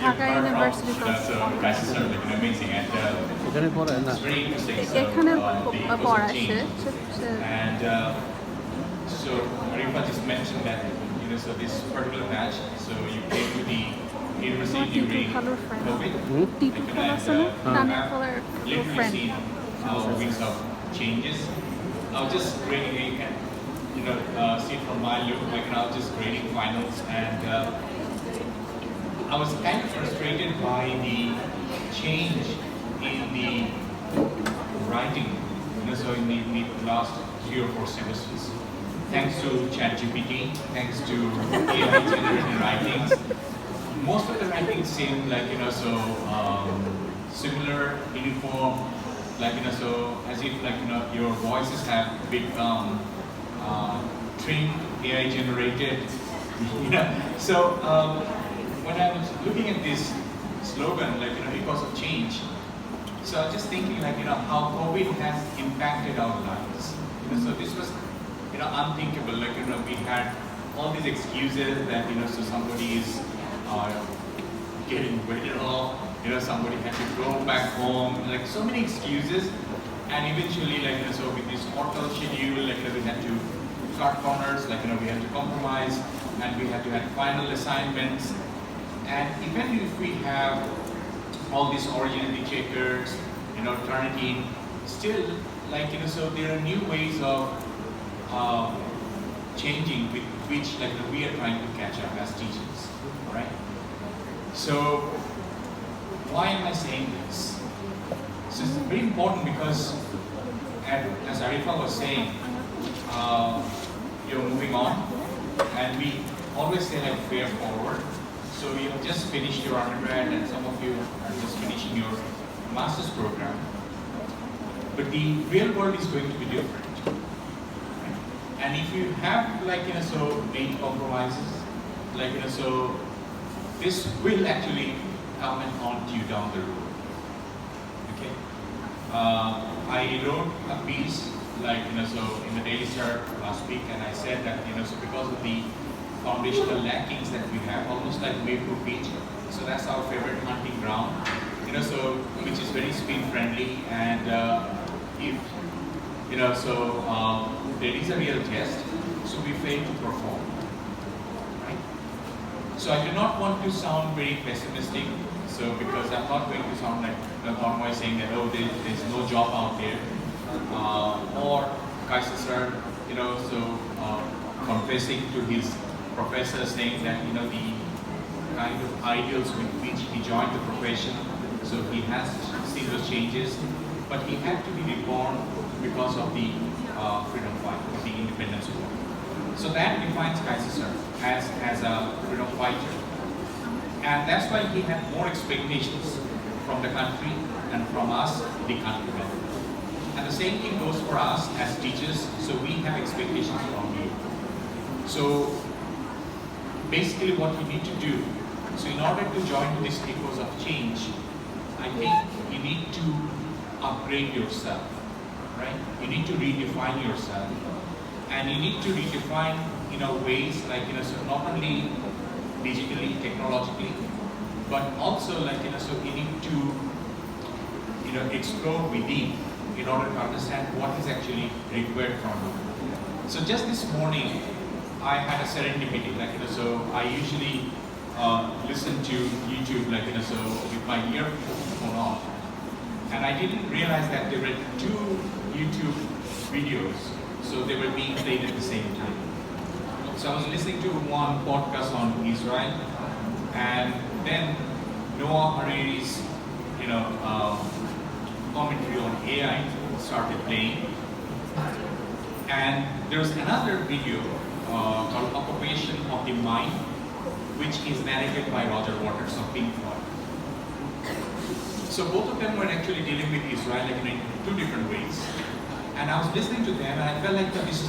Dhaka University crisis are like amazing and it's very interesting. এখানে পড়ায় সে And so Arifa just mentioned that so this particular batch, so you came to the university during COVID. I've literally seen weeks of changes. I was just grading, see from my look, like I was just grading finals, and I was kind of frustrated by the change in the writing, so in the last 3 or 4 semesters. Thanks to ChatGPT, thanks to AI generated writings, most of the writings seem like similar, uniform, like so as if like your voices have become trimmed, AI generated. So when I was looking at this slogan, like because of change, so I was just thinking like how COVID has impacted our lives. So this was unthinkable. Like we had all these excuses that so somebody is getting wedded off. Somebody had to go back home. Like so many excuses, and eventually like so with this mortal schedule, like we had to cut corners. Like we had to compromise, and we had to have final assignments. And even if we have all these originality checkers, Turnitin, still like so there are new ways of changing with which like we are trying to catch up as teachers, right? So why am I saying this? So it's very important because as Arifa was saying, you're moving on, and we always say like way forward. So you have just finished your undergrad, and some of you are just finishing your master's program. But the real world is going to be different. And if you have like so made compromises, like so this will actually come and haunt you down the road. Okay. I wrote a piece like so in the Daily Star last week, and I said that so because of the foundational lackings that we have, almost like Maypur Beach. So that's our favorite hunting ground. So which is very speed friendly, and if there is a real test, so we fail to perform, right? So I do not want to sound very pessimistic, so because I'm not going to sound like Convoy saying that there's no job out there, or Kaisa sir, confessing to his professor saying that the kind of ideals with which he joined the profession, so he has seen those changes, but he had to be reborn because of the freedom fight, of the independence war. So that defines Kaisa sir as a freedom fighter. And that's why he had more expectations from the country and from us, the country government. And the same thing goes for us as teachers, so we have expectations from you. So basically what you need to do, so in order to join this echoes of change, I think you need to upgrade yourself, right? You need to redefine yourself, and you need to redefine ways like so not only digitally, technologically, but also like so you need to explore within in order to understand what is actually required from you. So just this morning I had a serendipity, like so I usually listen to YouTube like so with my earphone on, and I didn't realize that there were 2 YouTube videos, so they were being played at the same time. So I was listening to one podcast on Israel, and then Noah Harari's commentary on AI started playing, and there was another video called Occupation of the Mind, which is narrated by Roger Waters of Pink Floyd. So both of them were actually dealing with Israel in 2 different ways, and I was listening to them, and I felt like this is a